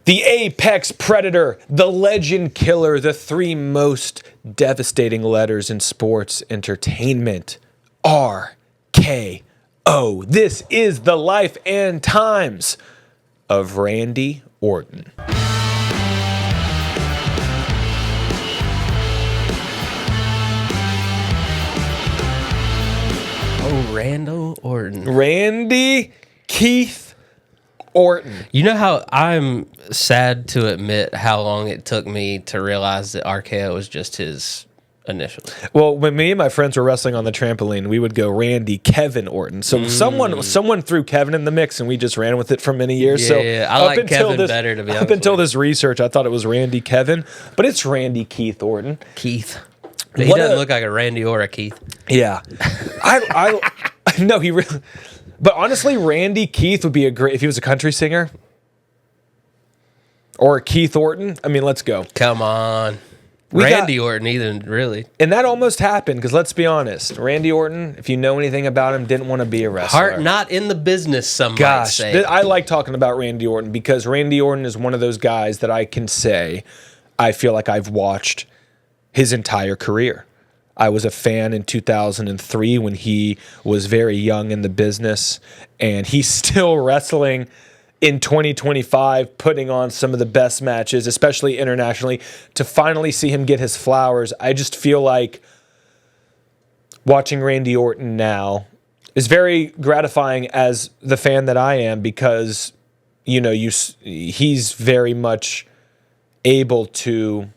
The apex predator, the legend killer, the three most devastating letters in sports entertainment. RKO. This is the life and times of Randy Orton. Oh, Randal Orton. Randy Keith Orton. You know how I'm sad to admit how long it took me to realize that RKO was just his initials. Well, when me and my friends were wrestling on the trampoline, we would go Randy Kevin Orton. So someone threw Kevin in the mix, and we just ran with it for many years. Yeah, I like Kevin better, to be honest. Up until this research, I thought it was Randy Kevin, but it's Randy Keith Orton. Keith. He doesn't look like a Randy or a Keith. Yeah. I no, he really... But honestly, Randy Keith would be a great... If he was a country singer. Or Keith Orton. I mean, let's go. Come on. Randy Orton either, really. And that almost happened, because let's be honest. Randy Orton, if you know anything about him, didn't want to be a wrestler. Heart not in the business, some might say. I like talking about Randy Orton, because Randy Orton is one of those guys that I can say I feel like I've watched his entire career. I was a fan in 2003 when he was very young in the business, and he's still wrestling in 2025, putting on some of the best matches, especially internationally. To finally see him get his flowers, I just feel like watching Randy Orton now is very gratifying as the fan that I am, because he's very much able to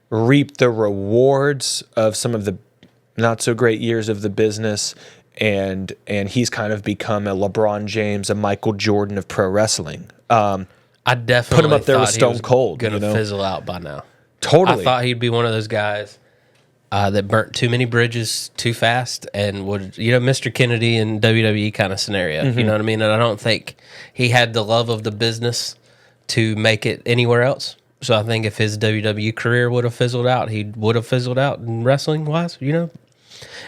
reap the rewards of some of the not so great years of the business, and he's kind of become a LeBron James, a Michael Jordan of pro wrestling. I definitely put him up there with Stone Cold. Going to fizzle out by now. Totally. I thought he'd be one of those guys that burnt too many bridges too fast and would, Mr. Kennedy in WWE kind of scenario. You know what I mean? And I don't think he had the love of the business to make it anywhere else. So I think if his WWE career would have fizzled out, he would have fizzled out in wrestling-wise,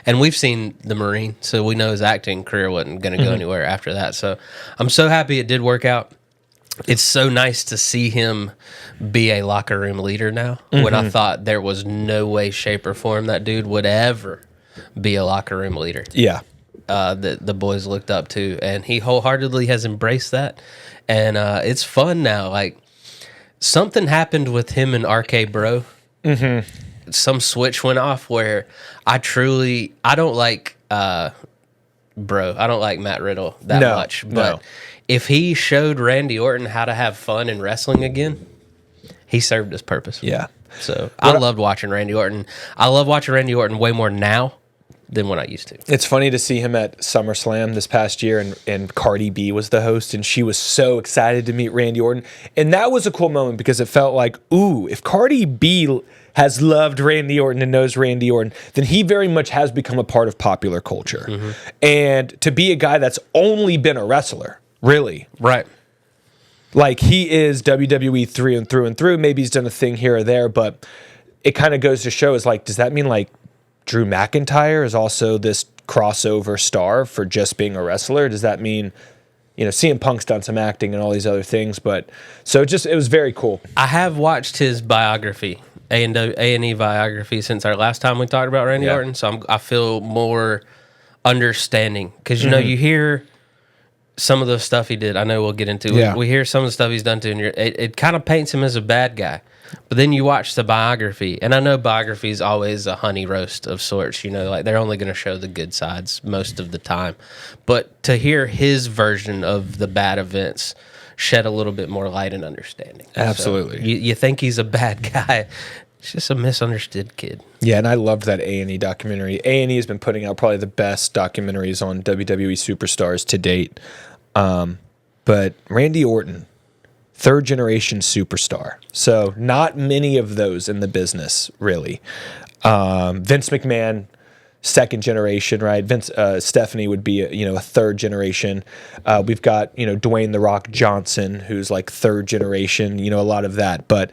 And we've seen the Marine, so we know his acting career wasn't going to go anywhere after that. So I'm so happy it did work out. It's so nice to see him be a locker room leader now, when I thought there was no way, shape, or form that dude would ever be a locker room leader. Yeah. That the boys looked up to, and he wholeheartedly has embraced that. And it's fun now. Like, something happened with him and RK Bro. Some switch went off where I don't like Bro. I don't like Matt Riddle that much. But if he showed Randy Orton how to have fun in wrestling again, he served his purpose. Yeah. So I loved watching Randy Orton. I love watching Randy Orton way more now than when I used to. It's funny to see him at SummerSlam this past year, and Cardi B was the host, and she was so excited to meet Randy Orton. And that was a cool moment, because it felt like, ooh, if Cardi B has loved Randy Orton and knows Randy Orton, then he very much has become a part of popular culture. And to be a guy that's only been a wrestler, really. Right. Like, he is WWE through and through and through. Maybe he's done a thing here or there, but it kind of goes to show, is like, does that mean like Drew McIntyre is also this crossover star for just being a wrestler? Does that mean, CM Punk's done some acting and all these other things? But so it was very cool. I have watched his biography, A&E biography, since our last time we talked about Randy Orton. So I feel more understanding, because you hear some of the stuff he did. I know we'll get into. Yeah. We hear some of the stuff he's done too, and it kind of paints him as a bad guy. But then you watch the biography, and I know biography is always a honey roast of sorts. Like, they're only going to show the good sides most of the time. But to hear his version of the bad events shed a little bit more light and understanding. Absolutely. So you think he's a bad guy. It's just a misunderstood kid. Yeah, and I loved that A&E documentary. A&E has been putting out probably the best documentaries on WWE superstars to date. But Randy Orton, third-generation superstar. So not many of those in the business, really. Vince McMahon, second generation, right? Stephanie would be a third generation. We've got Dwayne The Rock Johnson, who's like third generation. A lot of that, but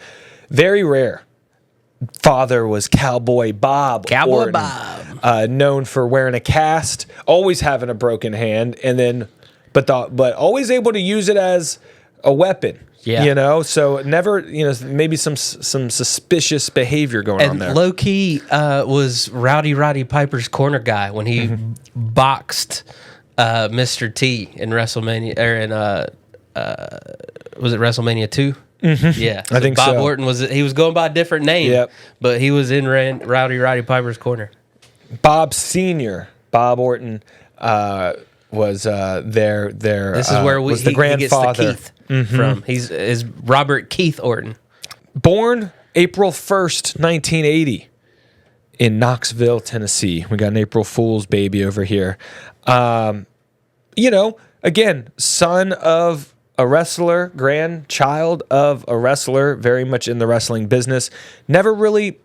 very rare. Father was Cowboy Bob Orton, known for wearing a cast, always having a broken hand, and then but always able to use it as a weapon. Yeah. You know, so never, you know, maybe some suspicious behavior going on there. Low key was Rowdy Roddy Piper's corner guy when he boxed Mr. T in WrestleMania, or in was it WrestleMania 2? Yeah, I think Bob so. Orton he was going by a different name, Yep. but he was in Rowdy Roddy Piper's corner. Bob Senior, Bob Orton, was their. This is where was the grandfather. He gets the Keith from. Is Robert Keith Orton. Born April 1st, 1980, in Knoxville, Tennessee. We got an April Fool's baby over here. You know, again, son of a wrestler, grandchild of a wrestler, very much in the wrestling business. Never really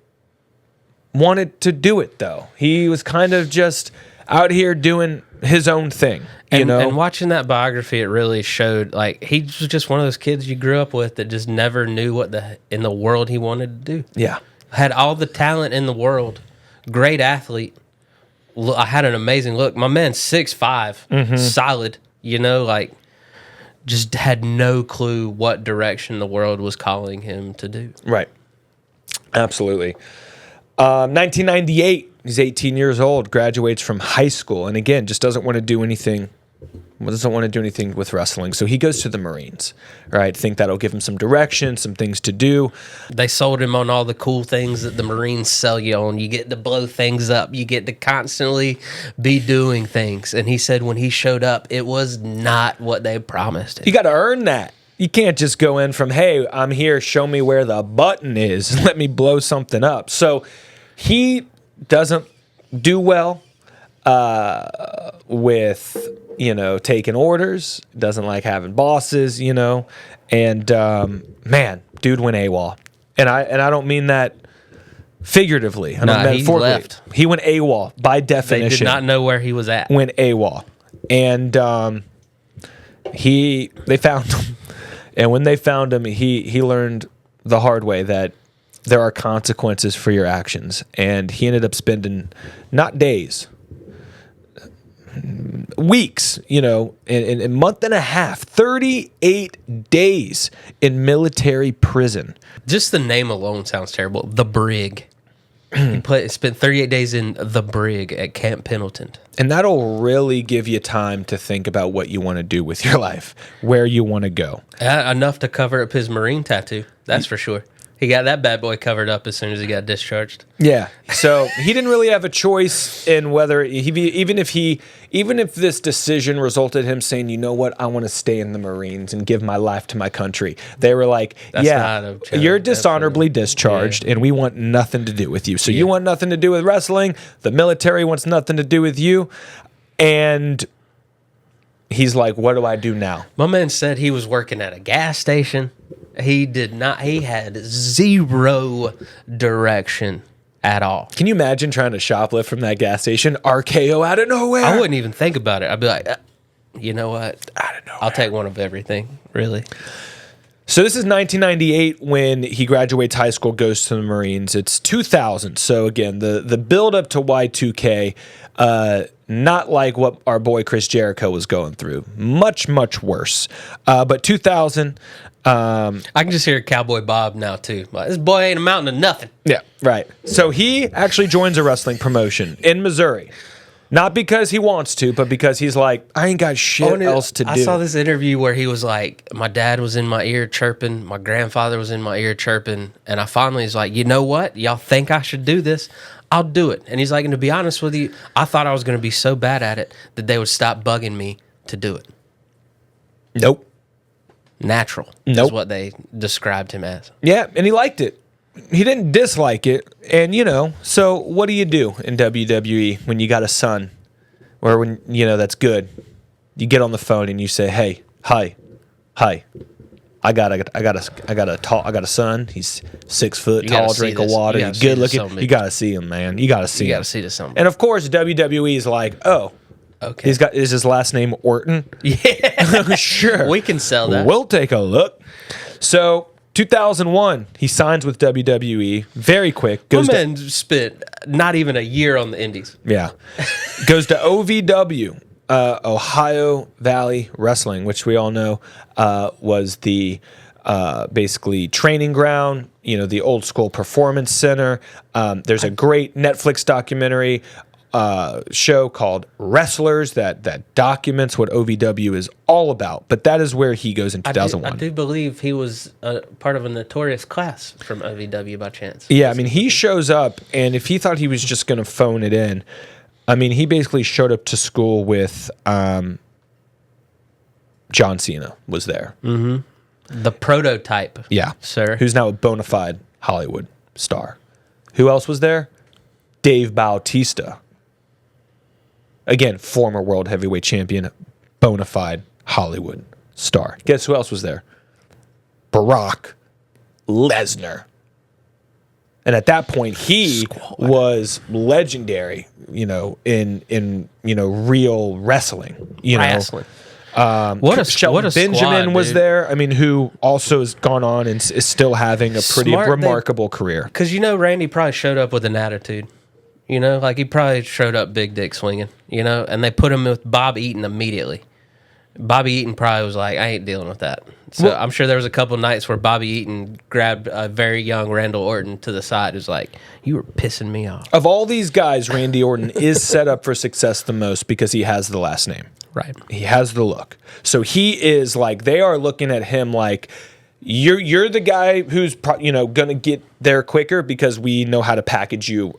wanted to do it, though. He was kind of just out here doing his own thing. You know? And watching that biography, it really showed, like, he was just one of those kids you grew up with that just never knew what in the world he wanted to do. Yeah. Had all the talent in the world. Great athlete. I had an amazing look. My man's 6'5", solid, you know, like, just had no clue what direction the world was calling him to do. Right. Absolutely. 1998, he's 18 years old, graduates from high school, and again, just doesn't want to do anything with wrestling. So he goes to the Marines, right? Think that'll give him some direction, some things to do. They sold him on all the cool things that the Marines sell you on. You get to blow things up. You get to constantly be doing things. And he said when he showed up, it was not what they promised him. You got to earn that. You can't just go in from, hey, I'm here, show me where the button is, let me blow something up. So he doesn't do well with, you know, taking orders, doesn't like having bosses, you know, and man, dude went AWOL. And I don't mean that figuratively. I mean metaphorically. He left. He went AWOL by definition. They did not know where he was at. Went AWOL. And they found him. And when they found him, he learned the hard way that there are consequences for your actions. And he ended up spending not days, weeks, you know, in a month and a half, 38 days in military prison. Just the name alone sounds terrible. The Brig. He spent 38 days in the Brig at Camp Pendleton. And that'll really give you time to think about what you want to do with your life, where you want to go. Enough to cover up his Marine tattoo. That's for sure. He got that bad boy covered up as soon as he got discharged. Yeah. So he didn't really have a choice in whether even if this decision resulted in him saying, you know what, I want to stay in the Marines and give my life to my country. They were like, yeah, you're dishonorably discharged and we want nothing to do with you. So you want nothing to do with wrestling. The military wants nothing to do with you. And he's like, what do I do now? My man said he was working at a gas station. He had zero direction at all. Can you imagine trying to shoplift from that gas station? RKO out of nowhere. I wouldn't even think about it. I'd be like, you know what? Out of nowhere. I'll take one of everything, really. So this is 1998 when he graduates high school, goes to the Marines. It's 2000. So again, the build up to Y2K, not like what our boy Chris Jericho was going through. Much, much worse. But 2000. I can just hear Cowboy Bob now too. Like, this boy ain't amounting to nothing. Yeah, right. So he actually joins a wrestling promotion in Missouri. Not because he wants to, but because he's like, I ain't got shit else to do. I saw this interview where he was like, my dad was in my ear chirping, my grandfather was in my ear chirping, and I finally was like, you know what? Y'all think I should do this? I'll do it. And he's like, and to be honest with you, I thought I was going to be so bad at it that they would stop bugging me to do it. Nope. Natural is what they described him as. Yeah, and he liked it. He didn't dislike it. And, you know, so what do you do in WWE when you got a son or when, you know, that's good? You get on the phone and you say, hey, hi, I got a son. He's 6 foot tall, drink of water. He's good looking. You got to see him, man. You got to see him. You got to see this something. And of course, WWE is like, oh, okay. Is his last name Orton? Yeah. Sure. We can sell that. We'll take a look. So 2001, he signs with WWE very quick. Man spent not even a year on the Indies. Yeah. Goes to OVW, Ohio Valley Wrestling, which we all know was the basically training ground, the old school performance center. There's a great Netflix documentary show called Wrestlers that documents what OVW is all about. But that is where he goes in 2001. I do believe he was part of a notorious class from OVW by chance. Yeah, I mean, he shows up, and if he thought he was just going to phone it in, I mean, he basically showed up to school with John Cena was there. Mm-hmm. The prototype. Yeah. Sir. Who's now a bona fide Hollywood star. Who else was there? Dave Bautista. Again, former world heavyweight champion, bona fide Hollywood star. Guess who else was there? Brock Lesnar. And at that point, he was legendary, in real wrestling. Wrestling. Shelton Benjamin was there. I mean, who also has gone on and is still having a pretty remarkable career. Because Randy probably showed up with an attitude. He probably showed up big dick swinging. And they put him with Bob Eaton immediately. Bobby Eaton probably was like, I ain't dealing with that. So I'm sure there was a couple nights where Bobby Eaton grabbed a very young Randal Orton to the side. It was like, you were pissing me off. Of all these guys, Randy Orton is set up for success the most because he has the last name. Right. He has the look. So he is like, they are looking at him like, you're the guy who's going to get there quicker because we know how to package you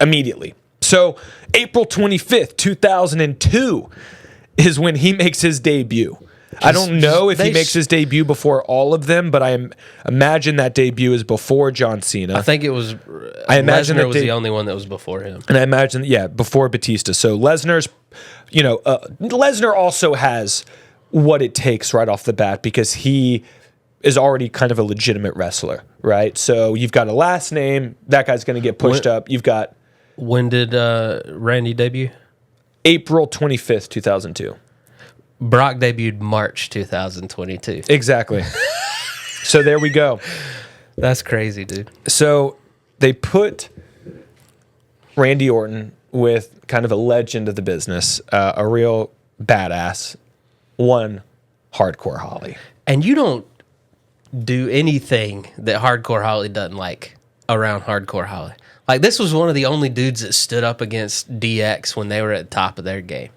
immediately. So April 25th, 2002 is when he makes his debut. I don't know if he makes his debut before all of them, but I imagine that debut is before John Cena. I think it was. I imagine Lesnar was the only one that was before him, and I imagine, before Batista. So Lesnar's, Lesnar also has what it takes right off the bat because he is already kind of a legitimate wrestler, right? So you've got a last name. That guy's going to get pushed up. You've got. When did Randy debut? April 25th, 2002. Brock debuted March 2022. Exactly. So there we go. That's crazy, dude. So they put Randy Orton with kind of a legend of the business, a real badass, one Hardcore Holly. And you don't do anything that Hardcore Holly doesn't like around Hardcore Holly. Like, this was one of the only dudes that stood up against DX when they were at the top of their game.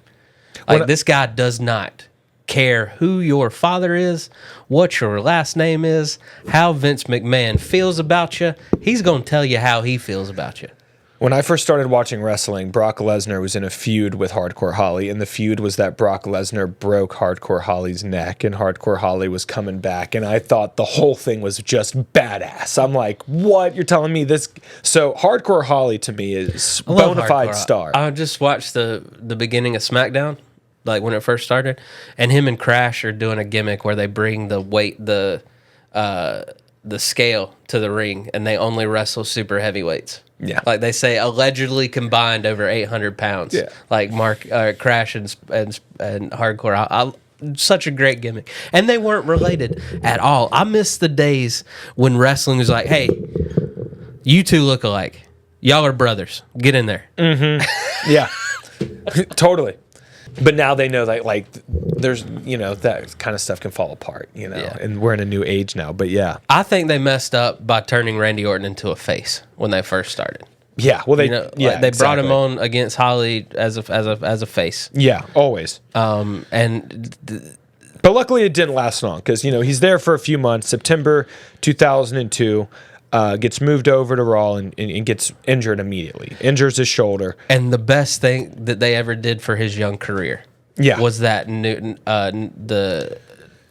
Like, this guy does not care who your father is, what your last name is, how Vince McMahon feels about you. He's going to tell you how he feels about you. When I first started watching wrestling, Brock Lesnar was in a feud with Hardcore Holly, and the feud was that Brock Lesnar broke Hardcore Holly's neck, and Hardcore Holly was coming back, and I thought the whole thing was just badass. I'm like, what? You're telling me this? So Hardcore Holly to me is bona fide star. I just watched the beginning of SmackDown, like when it first started, and him and Crash are doing a gimmick where they bring the scale to the ring, and they only wrestle super heavyweights. Yeah, like they say, allegedly combined over 800 pounds. Yeah, like Crash and Hardcore. Such a great gimmick, and they weren't related at all. I miss the days when wrestling was like, "Hey, you two look alike. Y'all are brothers. Get in there." Mm-hmm. Yeah, totally. But now they know that, like, there's, that kind of stuff can fall apart, and we're in a new age now. But yeah, I think they messed up by turning Randy Orton into a face when they first started. Yeah, well, they brought him on against Holly as a face. Yeah, always. But luckily it didn't last long because he's there for a few months. September 2002. Gets moved over to Raw and gets injured immediately. Injures his shoulder. And the best thing that they ever did for his young career was that the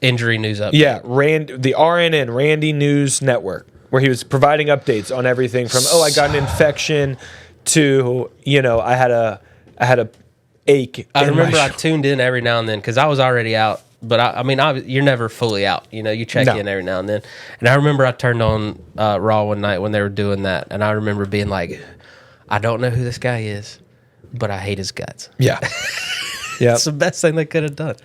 injury news update. Yeah, the RNN, Randy News Network, where he was providing updates on everything from, I got an infection to, I had a ache. I remember I tuned in every now and then because I was already out. But you're never fully out. You check in every now and then. And I remember I turned on Raw one night when they were doing that, and I remember being like, I don't know who this guy is, but I hate his guts. Yeah. Yeah. It's the best thing they could have done.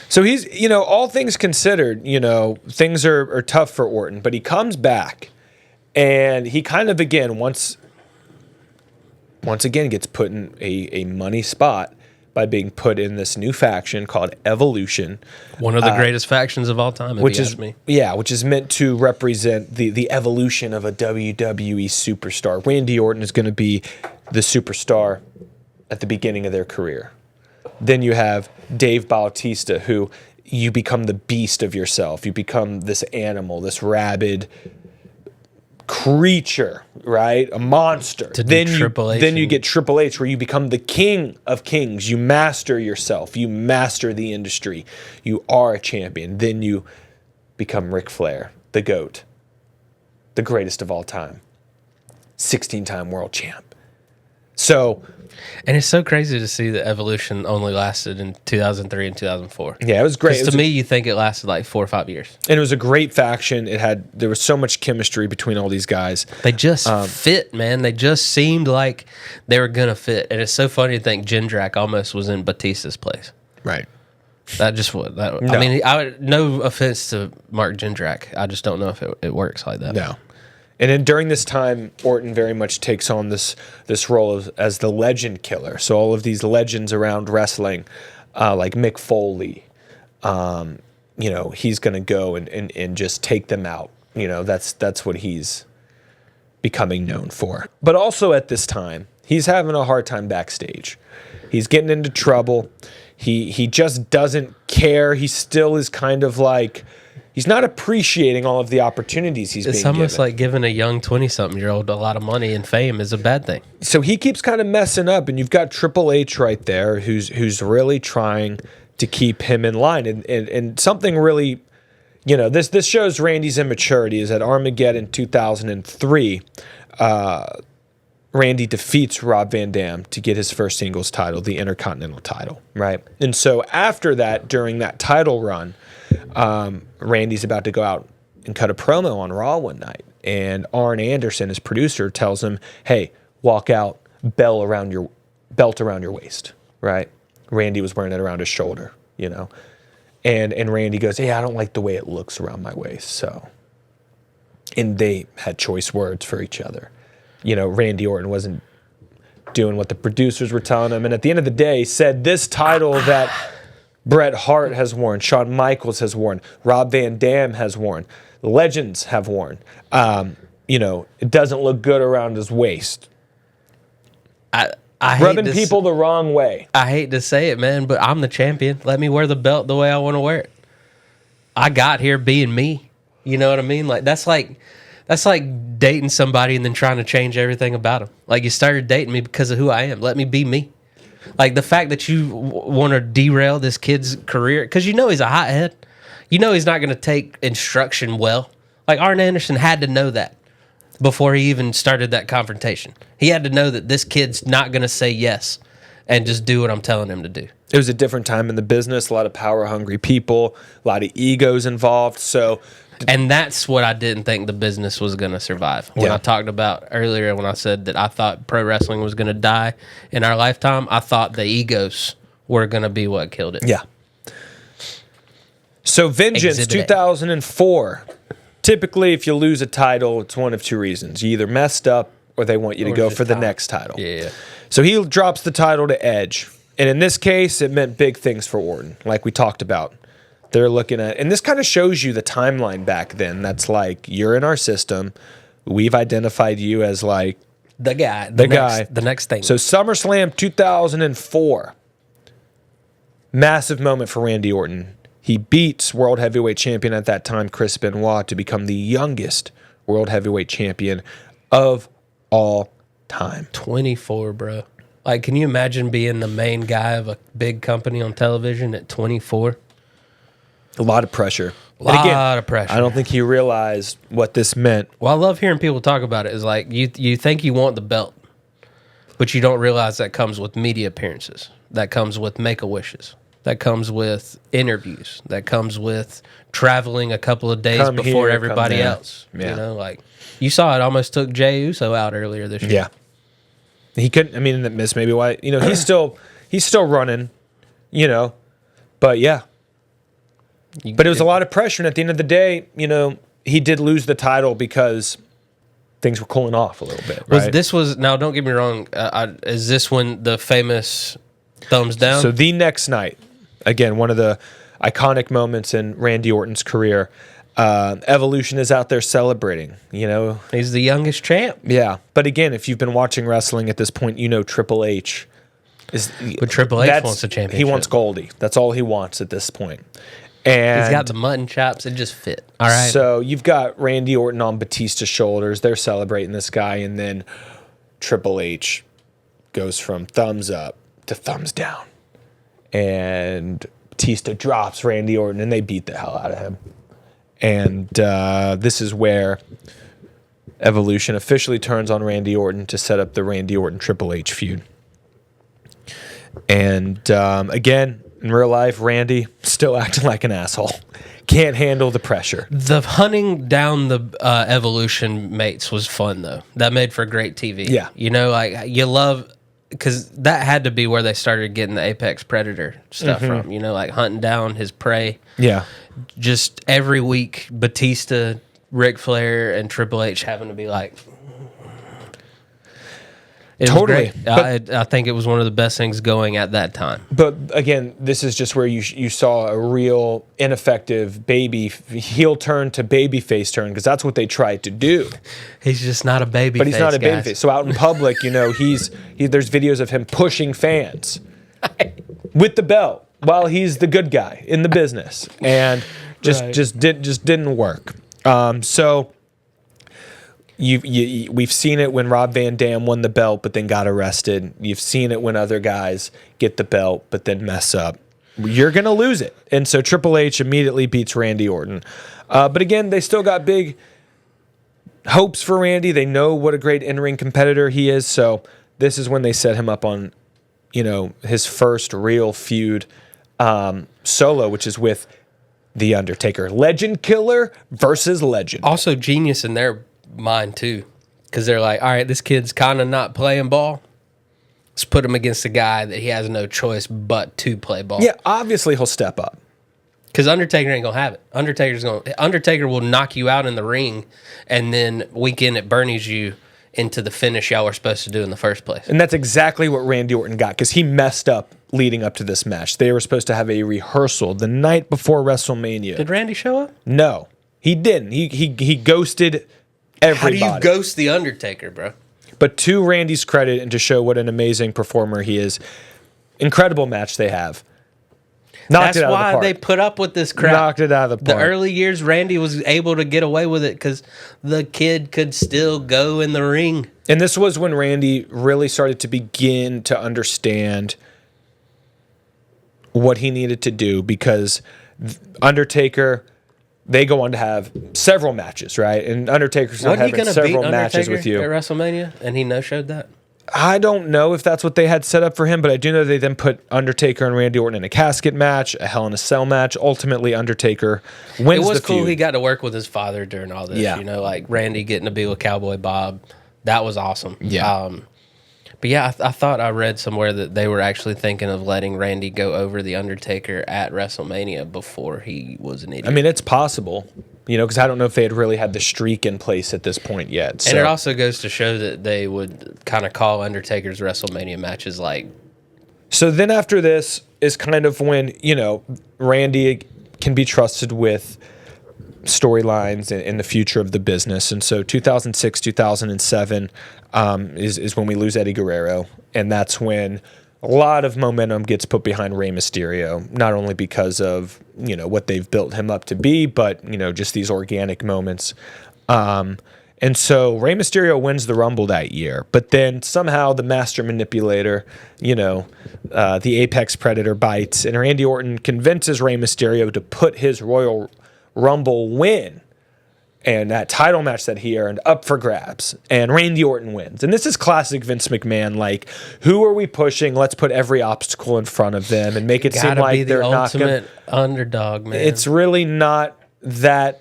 So he's, all things considered, things are tough for Orton, but he comes back, and he kind of, again, once again gets put in a money spot by being put in this new faction called Evolution. One of the greatest factions of all time, if you ask me. Yeah, which is meant to represent the evolution of a WWE superstar. Randy Orton is going to be the superstar at the beginning of their career. Then you have Dave Bautista, who you become the beast of yourself. You become this animal, this rabid creature, right? A monster. Then you get Triple H, where you become the king of kings. You master yourself. You master the industry. You are a champion. Then you become Ric Flair, the GOAT, the greatest of all time, 16-time world champ. So, and it's so crazy to see that Evolution only lasted in 2003 and 2004. Yeah, it was great. Because to me, you think it lasted like 4 or 5 years. And it was a great faction. There was so much chemistry between all these guys. They just fit, man. They just seemed like they were going to fit. And it's so funny to think Jindrak almost was in Batista's place. Right. That just would. No. I mean, no offense to Mark Jindrak. I just don't know if it works like that. No. And then during this time, Orton very much takes on this role as the legend killer. So all of these legends around wrestling, like Mick Foley, he's going to go and just take them out. That's what he's becoming known for. But also at this time, he's having a hard time backstage. He's getting into trouble. He just doesn't care. He still is kind of like... He's not appreciating all of the opportunities he's being given. It's almost like giving a young 20-something-year-old a lot of money and fame is a bad thing. So he keeps kind of messing up, and you've got Triple H right there who's really trying to keep him in line. And something really, this shows Randy's immaturity is at Armageddon 2003, Randy defeats Rob Van Dam to get his first singles title, the Intercontinental title, right? And so after that, during that title run, Randy's about to go out and cut a promo on Raw one night, and Arn Anderson, his producer, tells him, "Hey, walk out, belt around your waist." Right? Randy was wearing it around his shoulder, and Randy goes, "Yeah, I don't like the way it looks around my waist." So, and they had choice words for each other. Randy Orton wasn't doing what the producers were telling him, and at the end of the day, said this title that Bret Hart has worn, Shawn Michaels has worn, Rob Van Dam has worn, the legends have worn. It doesn't look good around his waist. I rubbing people the wrong way. I hate to say it, man, but I'm the champion. Let me wear the belt the way I want to wear it. I got here being me. You know what I mean? Like that's like dating somebody and then trying to change everything about them. Like you started dating me because of who I am. Let me be me. Like the fact that you want to derail this kid's career, because he's a hothead. He's not going to take instruction well. Like Arn Anderson had to know that before he even started that confrontation. He had to know that this kid's not going to say yes and just do what I'm telling him to do. It was a different time in the business, a lot of power-hungry people, a lot of egos involved. And that's what I didn't think the business was going to survive. When I talked about earlier, when I said that I thought pro wrestling was going to die in our lifetime, I thought the egos were going to be what killed it. Yeah. So Vengeance, Exhibit 2004. Typically, if you lose a title, it's one of two reasons. You either messed up or they want you to go for the next title. Yeah. So he drops the title to Edge. And in this case, it meant big things for Orton, like we talked about. They're looking at, and this kind of shows you the timeline back then. That's like, you're in our system. We've identified you as like the guy. The next thing. So SummerSlam 2004. Massive moment for Randy Orton. He beats World Heavyweight Champion at that time, Chris Benoit, to become the youngest World Heavyweight Champion of all time. 24, bro. Like, can you imagine being the main guy of a big company on television at 24? A lot of pressure. A lot of pressure. I don't think he realized what this meant. Well, I love hearing people talk about it. It's like you think you want the belt, but you don't realize that comes with media appearances. That comes with Make-A-Wishes. That comes with interviews. That comes with traveling a couple of days before everybody else. Yeah. You saw it almost took Jey Uso out earlier this year. Yeah. He couldn't, that's maybe why, he's still running, but yeah. But it was a lot of pressure, and at the end of the day, he did lose the title because things were cooling off a little bit. Right? Now don't get me wrong, is this when the famous Thumbs down. So the next night, again, one of the iconic moments in Randy Orton's career, Evolution is out there celebrating, you know. He's the youngest champ. Yeah. But again, if you've been watching wrestling at this point, you know Triple H is... But Triple H wants a championship. He wants Goldie. That's all he wants at this point. And he's got the mutton chops. It just fit. All right. So you've got Randy Orton on Batista's shoulders. They're celebrating this guy. And then Triple H goes from thumbs up to thumbs down. And Batista drops Randy Orton, and they beat the hell out of him. And this is where Evolution officially turns on Randy Orton to set up the Randy Orton-Triple H feud. And again, in real life, Randy still acting like an asshole. Can't handle the pressure. The hunting down the Evolution mates was fun, though. That made for great TV. Yeah. You know, like, you love... Because that had to be where they started getting the Apex Predator stuff from. You know, like hunting down his prey. Yeah. Just every week, Batista, Ric Flair, and Triple H having to be like... It Totally. was great. I think it was one of the best things going at that time. But again, this is just where you saw a real ineffective heel turn to baby face turn, because that's what they tried to do. He's just not a baby But he's face, not a baby guys. face. So out in public, you know, there's videos of him pushing fans with the belt while he's the good guy in the business, and just didn't work. So. We've seen it when Rob Van Dam won the belt but then got arrested. You've seen it when other guys get the belt but then mess up. You're going to lose it. And so Triple H immediately beats Randy Orton. But again, they still got big hopes for Randy. They know what a great in-ring competitor he is. So this is when they set him up on, you know, his first real feud solo, which is with The Undertaker. Legend killer versus legend. Also genius in their mind too, because they're like, all right, this kid's kind of not playing ball. Let's put him against a guy that he has no choice but to play ball. Yeah, obviously he'll step up. Because Undertaker ain't gonna have it. Undertaker will knock you out in the ring, and then weekend it Bernie's you into the finish y'all were supposed to do in the first place. And that's exactly what Randy Orton got, because he messed up leading up to this match. They were supposed to have a rehearsal the night before WrestleMania. Did Randy show up? No, he didn't. He ghosted everybody. How do you ghost the Undertaker, bro? But to Randy's credit, and to show what an amazing performer he is, incredible match they have. That's why they put up with this crap. Knocked it out of the park. The early years, Randy was able to get away with it because the kid could still go in the ring. And this was when Randy really started to begin to understand what he needed to do, because Undertaker, they go on to have several matches, right? And Undertaker's not having several matches with you at WrestleMania, and he no-showed that. I don't know if that's what they had set up for him, but I do know they then put Undertaker and Randy Orton in a casket match, a Hell in a Cell match. Ultimately, Undertaker wins the feud. It was cool he got to work with his father during all this. Yeah. You know, like Randy getting to be with Cowboy Bob. That was awesome. Yeah. But yeah, I thought I read somewhere that they were actually thinking of letting Randy go over the Undertaker at WrestleMania before he was an idiot. I mean, it's possible, you know, because I don't know if they had really had the streak in place at this point yet. So. And it also goes to show that they would kind of call Undertaker's WrestleMania matches like... So then after this is kind of when, you know, Randy can be trusted with storylines in the future of the business. And so 2006, 2007 is when we lose Eddie Guerrero. And that's when a lot of momentum gets put behind Rey Mysterio, not only because of, you know, what they've built him up to be, but, you know, just these organic moments. And so Rey Mysterio wins the Rumble that year, but then somehow the master manipulator, you know, the Apex Predator bites, and Randy Orton convinces Rey Mysterio to put his Royal Rumble win and that title match that he earned up for grabs, and Randy Orton wins. And this is classic Vince McMahon, like, who are we pushing? Let's put every obstacle in front of them and make it seem like they're not going to... ultimate underdog, man. It's really not that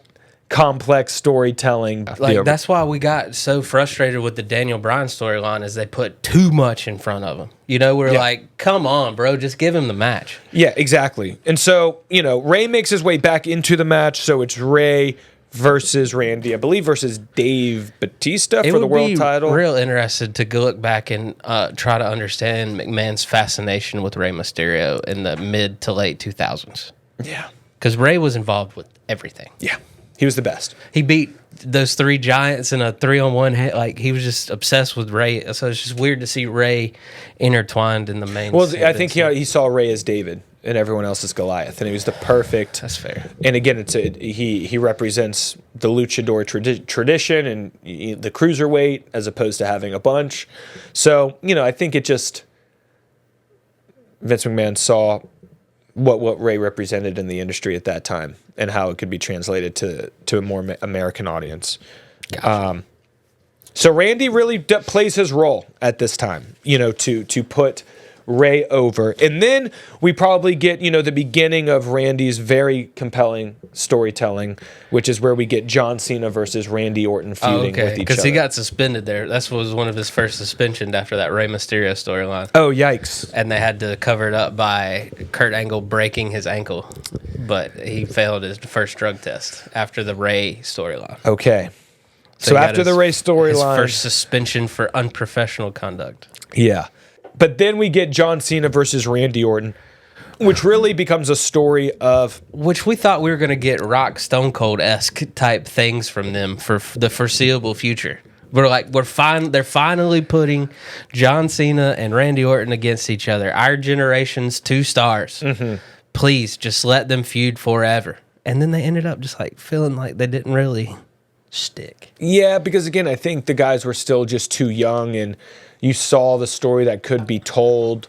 complex storytelling. Like, that's why we got so frustrated with the Daniel Bryan storyline, is they put too much in front of him. You know, we're like, come on, bro, just give him the match. Yeah, exactly. And so, you know, Ray makes his way back into the match, so it's Ray versus Randy, I believe, versus Dave Batista for the world title. Real interested to go look back and try to understand McMahon's fascination with Rey Mysterio in the mid to late 2000s. Yeah. Because Rey was involved with everything. Yeah. He was the best. He beat those three giants in a 3-on-1. Like, he was just obsessed with Rey. So it's just weird to see Rey intertwined in the main. Well, I think he saw Rey as David and everyone else as Goliath, and he was the perfect. That's fair. And again, he represents the luchador tradition and the cruiserweight as opposed to having a bunch. So I think it just Vince McMahon saw what Rey represented in the industry at that time and how it could be translated to a more American audience. Gotcha. So Randy really plays his role at this time, to put Rey over. And then we probably get, the beginning of Randy's very compelling storytelling, which is where we get John Cena versus Randy Orton feuding with each other. Because he got suspended there. That was one of his first suspensions after that Rey Mysterio storyline. Oh, yikes. And they had to cover it up by Kurt Angle breaking his ankle. But he failed his first drug test after the Rey storyline. Okay. So after the Rey storyline, his first suspension for unprofessional conduct. Yeah. But then we get John Cena versus Randy Orton, which really becomes a story of... Which we thought we were going to get Rock Stone Cold-esque type things from them for the foreseeable future. They're finally putting John Cena and Randy Orton against each other. Our generation's two stars. Mm-hmm. Please, just let them feud forever. And then they ended up just feeling like they didn't really stick. Yeah, because again, I think the guys were still just too young, and you saw the story that could be told.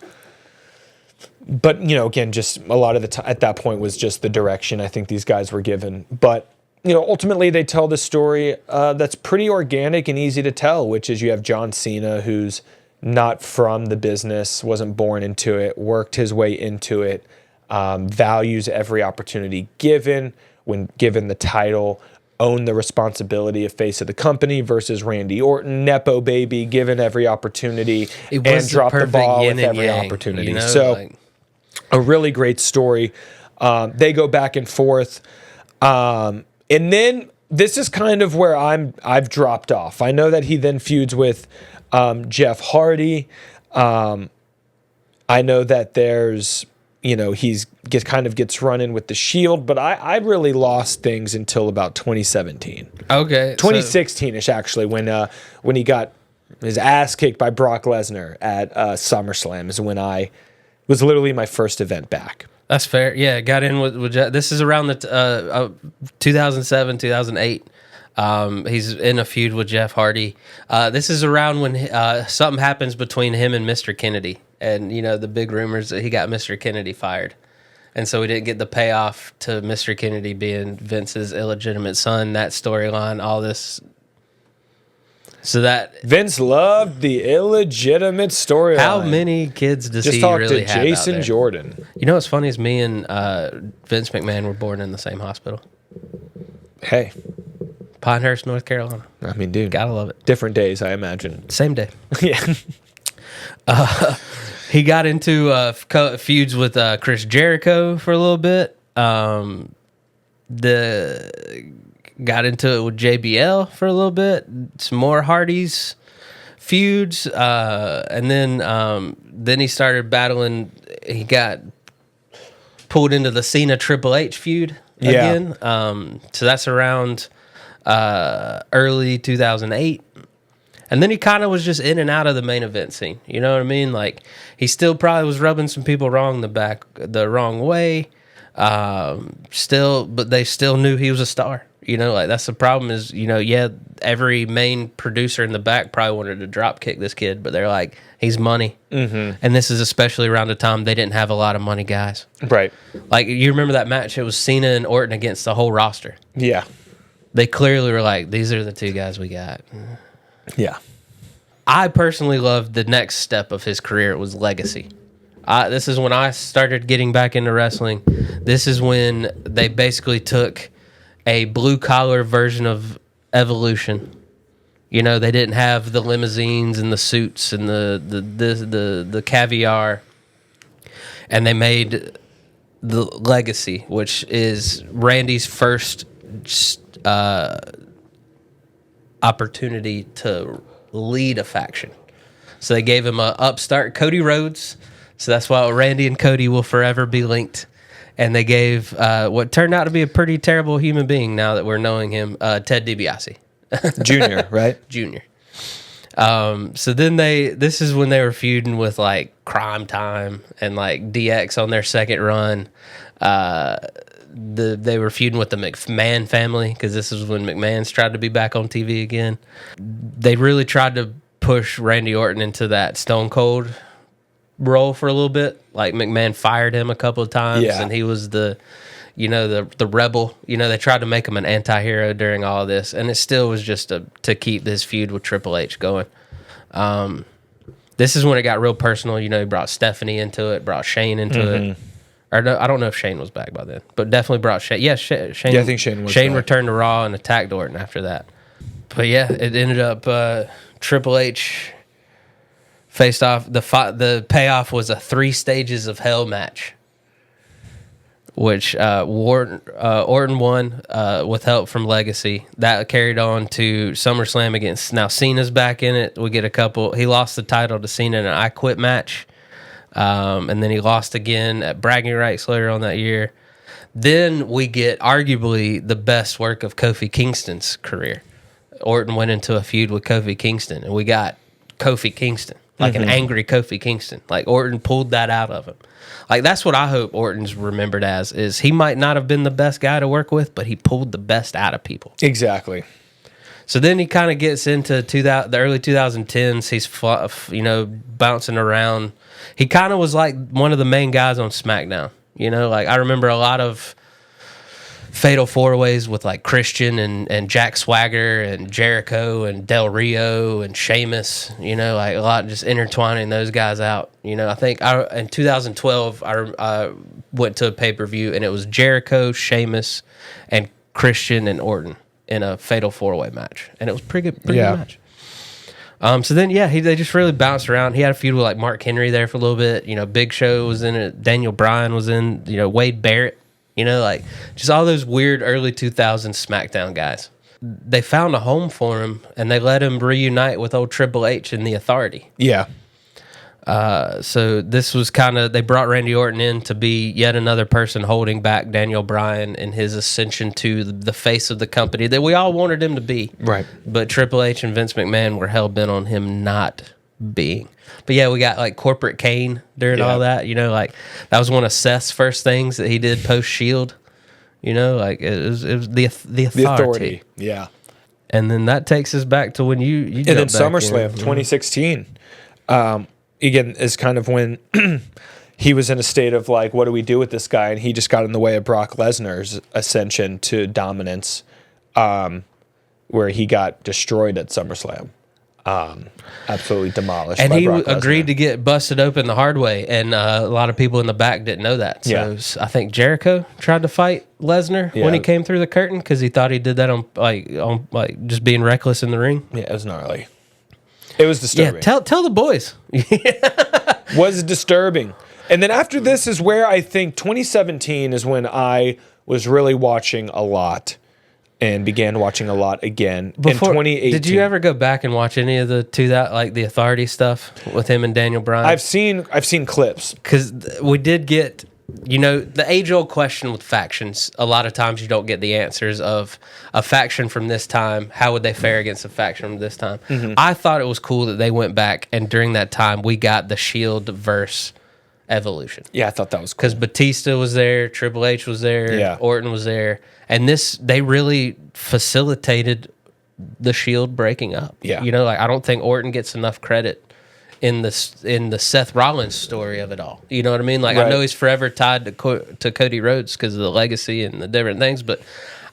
But, again, just a lot of the time at that point was just the direction I think these guys were given. But, ultimately they tell the story that's pretty organic and easy to tell, which is you have John Cena, who's not from the business, wasn't born into it, worked his way into it, values every opportunity given when given the title, own the responsibility of face of the company, versus Randy Orton, Nepo baby, given every opportunity and drop the ball with every opportunity. A really great story. They go back and forth. And then this is kind of where I've dropped off. I know that he then feuds with Jeff Hardy. I know that there's... kind of gets run in with the Shield, but I really lost things until about 2017. Okay. 2016-ish, actually, when he got his ass kicked by Brock Lesnar at SummerSlam is when I was literally my first event back. That's fair. Yeah, got in with this is around the 2007, 2008. He's in a feud with Jeff Hardy. This is around when something happens between him and Mr. Kennedy. And, the big rumors that he got Mr. Kennedy fired. And so we didn't get the payoff to Mr. Kennedy being Vince's illegitimate son, that storyline, all this. So that... Vince loved the illegitimate storyline. How many kids does he really have? Just talk to Jason Jordan. You know what's funny is me and Vince McMahon were born in the same hospital. Hey. Pinehurst, North Carolina. I mean, dude. Gotta love it. Different days, I imagine. Same day. Yeah. He got into feuds with Chris Jericho for a little bit. Got into it with JBL for a little bit. Some more Hardy's feuds, and then he started battling. He got pulled into the Cena Triple H feud again. So that's around early 2008. And then he kind of was just in and out of the main event scene. You know what I mean? He still probably was rubbing some people the wrong way. But they still knew he was a star. That's the problem is, every main producer in the back probably wanted to drop kick this kid, but they're like, he's money. Mm-hmm. And this is especially around the time they didn't have a lot of money guys. Right. You remember that match? It was Cena and Orton against the whole roster. Yeah. They clearly were like, these are the two guys we got. Yeah. I personally loved the next step of his career. It was Legacy. This is when I started getting back into wrestling. This is when they basically took a blue-collar version of Evolution. They didn't have the limousines and the suits and the caviar. And they made the Legacy, which is Randy's first opportunity to lead a faction. So they gave him a upstart Cody Rhodes. So that's why Randy and Cody will forever be linked. And they gave what turned out to be a pretty terrible human being now that we're knowing him, Ted DiBiase. Junior, right? Junior. So then this is when they were feuding with like Crime Time and like DX on their second run. They were feuding with the McMahon family because this is when McMahon's tried to be back on TV again. They really tried to push Randy Orton into that Stone Cold role for a little bit. Like McMahon fired him a couple of times, and he was the rebel. They tried to make him an anti-hero during all of this, and it still was just to keep this feud with Triple H going. This is when it got real personal. He brought Stephanie into it, brought Shane into it. Or no, I don't know if Shane was back by then, but definitely brought Shane. Yeah, Shane. Yeah, I think Shane was. Shane back. returned to Raw and attacked Orton after that. But yeah, it ended up Triple H faced off. The payoff was a 3 stages of hell match, which Orton won with help from Legacy. That carried on to SummerSlam against. Now Cena's back in it. We get a couple. He lost the title to Cena in an I Quit match. And then he lost again at Bragging Rights later on that year. Then we get arguably the best work of Kofi Kingston's career. Orton went into a feud with Kofi Kingston, and we got Kofi Kingston, like an angry Kofi Kingston. Like Orton pulled that out of him. Like that's what I hope Orton's remembered as, is he might not have been the best guy to work with, but he pulled the best out of people. Exactly. So then he kind of gets into the early 2010s. He's bouncing around. He kind of was like one of the main guys on SmackDown. Like I remember a lot of Fatal 4-Ways with like Christian and Jack Swagger and Jericho and Del Rio and Sheamus. Like a lot just intertwining those guys out. I think in 2012 I went to a pay-per-view and it was Jericho, Sheamus, and Christian and Orton in a Fatal 4-Way match, and it was pretty good match. So then, they just really bounced around. He had a feud with like Mark Henry there for a little bit. Big Show was in it. Daniel Bryan was in. Wade Barrett. Like just all those weird early 2000s SmackDown guys. They found a home for him, and they let him reunite with old Triple H and the Authority. Yeah. So this was they brought Randy Orton in to be yet another person holding back Daniel Bryan in his ascension to the face of the company that we all wanted him to be. Right. But Triple H and Vince McMahon were hell-bent on him not being. But yeah, we got like Corporate Kane during all that. Like that was one of Seth's first things that he did post-Shield. Like it was the authority. Yeah. And then that takes us back to when you and then SummerSlam 2016. Again, is kind of when he was in a state of like, what do we do with this guy? And he just got in the way of Brock Lesnar's ascension to dominance, where he got destroyed at SummerSlam. Absolutely demolished. And by he Brock agreed Lesnar. to get busted open the hard way, and a lot of people in the back didn't know that. So I think Jericho tried to fight Lesnar when he came through the curtain because he thought he did that on just being reckless in the ring. Yeah, it was gnarly. It was disturbing. Yeah, tell the boys. Was disturbing. And then after this is where I think 2017 is when I was really watching a lot and began watching a lot again. In 2018. Did you ever go back and watch any of the Authority stuff with him and Daniel Bryan? I've seen clips. Because we did get, the age-old question with factions, a lot of times you don't get the answers of a faction from this time, how would they fare against a faction from this time? Mm-hmm. I thought it was cool that they went back, and during that time, we got the Shield verse Evolution. Yeah, I thought that was cool. Because Batista was there, Triple H was there, Orton was there, and they really facilitated the Shield breaking up. Yeah. I don't think Orton gets enough credit in the Seth Rollins story of it all. You know what I mean? Like, right. I know he's forever tied to Cody Rhodes because of the legacy and the different things, but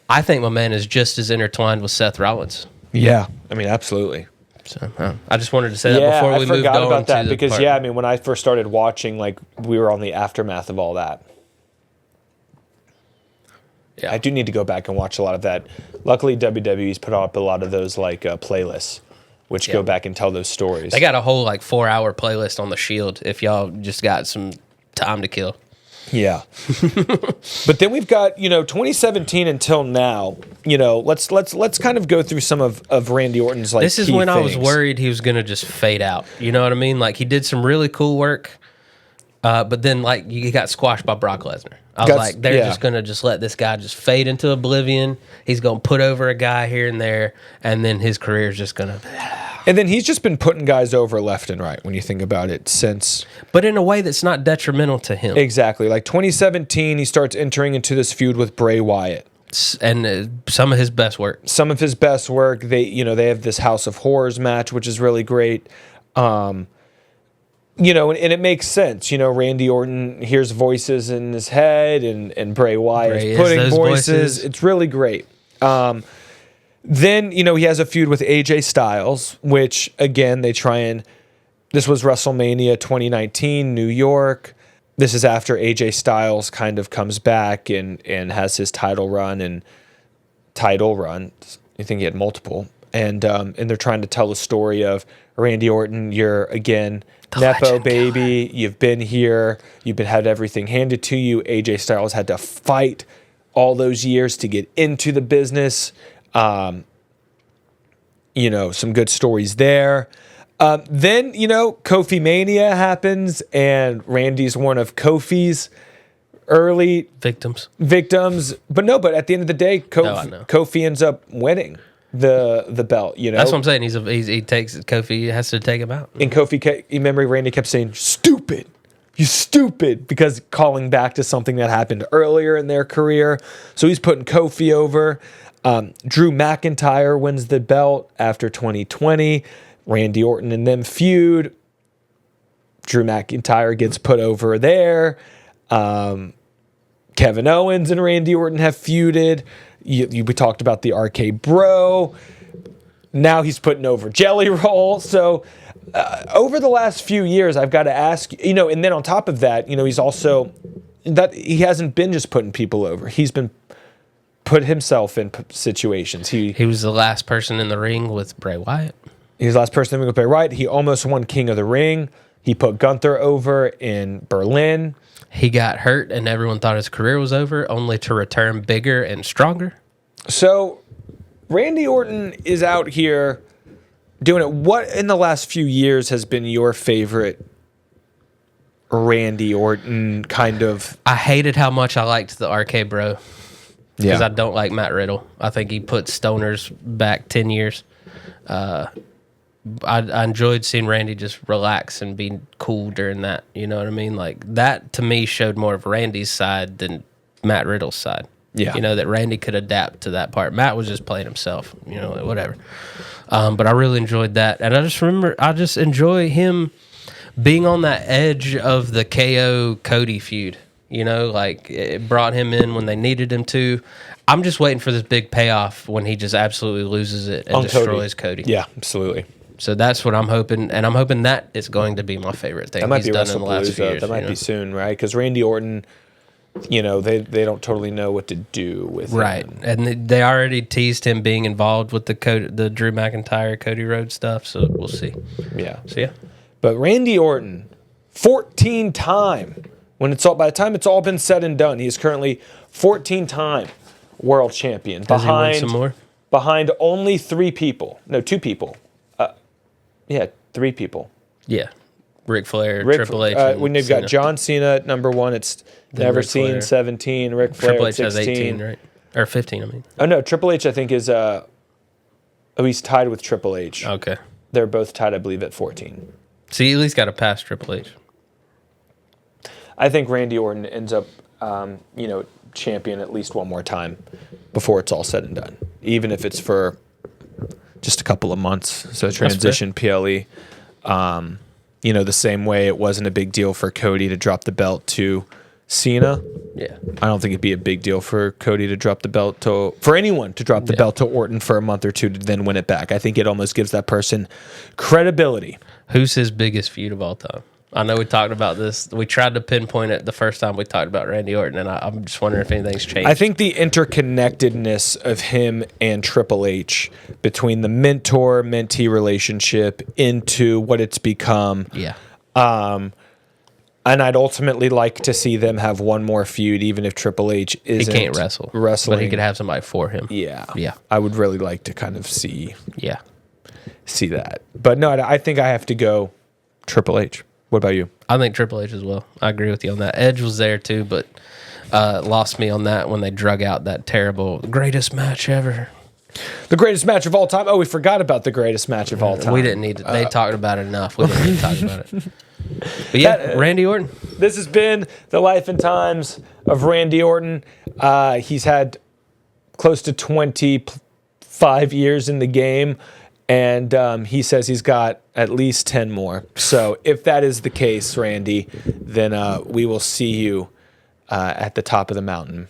I think my man is just as intertwined with Seth Rollins. Yeah, I mean, absolutely. So I just wanted to say that before we moved on about that to because part. I mean, when I first started watching, like we were on the aftermath of all that. Yeah, I do need to go back and watch a lot of that. Luckily, WWE's put up a lot of those like playlists, which go back and tell those stories. They got a whole like 4-hour playlist on the Shield if y'all just got some time to kill. Yeah. But then we've got, 2017 until now, let's kind of go through some of Randy Orton's like This is key when I was things. worried he was going to just fade out. You know what I mean? Like he did some really cool work, but then like he got squashed by Brock Lesnar. I was like, they're just going to just let this guy just fade into oblivion. He's going to put over a guy here and there, and then his career is just going to... And then he's just been putting guys over left and right when you think about it since... But in a way that's not detrimental to him. Exactly. Like 2017, he starts entering into this feud with Bray Wyatt. And some of his best work. Some of his best work. They have this House of Horrors match, which is really great. And it makes sense. Randy Orton hears voices in his head, and Bray Wyatt is putting voices. It's really great. Then, he has a feud with AJ Styles, which, again, they try and... This was WrestleMania 2019, New York. This is after AJ Styles kind of comes back and has his title run. I think he had multiple. And they're trying to tell the story of Randy Orton, you're, again, Nepo baby. God. You've been here. You've had everything handed to you. AJ Styles had to fight all those years to get into the business. Some good stories there. Then, Kofi Mania happens, and Randy's one of Kofi's early victims. But at the end of the day, Kofi ends up winning the belt. That's what I'm saying. He takes Kofi. He has to take him out. And Kofi, remember, Randy kept saying, "Stupid, you stupid," because calling back to something that happened earlier in their career. So he's putting Kofi over. Drew McIntyre wins the belt after 2020. Randy Orton and them feud. Drew McIntyre gets put over there. Kevin Owens and Randy Orton have feuded. We talked about the RK Bro. Now he's putting over Jelly Roll. So over the last few years, I've got to ask, and then on top of that, he's also... that he hasn't been just putting people over. He's been put himself in situations. He was the last person in the ring with Bray Wyatt. He was the last person in the ring with Bray Wyatt. He almost won King of the Ring. He put Gunther over in Berlin. He got hurt, and everyone thought his career was over, only to return bigger and stronger. So Randy Orton is out here doing it. What in the last few years has been your favorite Randy Orton kind of... I hated how much I liked the RK Bro. Because Yeah. I don't like Matt Riddle. I think he put stoners back 10 years. I enjoyed seeing Randy just relax and be cool during that. You know what I mean? Like, that to me showed more of Randy's side than Matt Riddle's side. Yeah. That Randy could adapt to that part. Matt was just playing himself, like whatever. But I really enjoyed that. And I just enjoy him being on that edge of the KO Cody feud. Like it brought him in when they needed him to. I'm just waiting for this big payoff when he just absolutely loses it and destroys Cody. Yeah, absolutely. So that's what I'm hoping, and I'm hoping that is going to be my favorite thing That might he's be done in the last few WrestlePalooza. years. That might be soon, right? Because Randy Orton, they don't totally know what to do with right. him. And they already teased him being involved with the Drew McIntyre, Cody Rhodes stuff, so we'll see. Yeah. So, yeah. But Randy Orton, 14-time. By the time it's all been said and done, he is currently 14-time world champion. Does he win some more? Behind only 3 people. No, 2 people. 3 people. Yeah. Ric Flair, Triple H. When you've got John Cena at number 1, it's Then never Ric seen Flair. 17. Ric Flair Triple at H has 16. 18, right? Or 15, I mean. Oh, no, Triple H, I think, is... he's tied with Triple H. Okay. They're both tied, I believe, at 14. So you at least got to pass Triple H. I think Randy Orton ends up, champion at least one more time before it's all said and done, even if it's for just a couple of months. So transition PLE, the same way it wasn't a big deal for Cody to drop the belt to Cena. Yeah. I don't think it'd be a big deal for Cody to drop the belt for anyone to drop the belt to Orton for a month or 2 to then win it back. I think it almost gives that person credibility. Who's his biggest feud of all time? I know we talked about this. We tried to pinpoint it the first time we talked about Randy Orton, and I'm just wondering if anything's changed. I think the interconnectedness of him and Triple H between the mentor-mentee relationship into what it's become. Yeah. And I'd ultimately like to see them have one more feud, even if Triple H isn't. He can't wrestle. Wrestling. But he could have somebody for him. Yeah. Yeah. I would really like to kind of see Yeah. that. But no, I think I have to go Triple H. What about you? I think Triple H as well. I agree with you on that. Edge was there too, but lost me on that when they drug out that terrible greatest match ever. The greatest match of all time. Oh, we forgot about the greatest match of all time. We didn't need to. They talked about it enough. We didn't need to talk about it. But yeah, Randy Orton. This has been the life and times of Randy Orton. He's had close to 25 years in the game, and he says he's got at least 10 more. So if that is the case, Randy, then we will see you at the top of the mountain.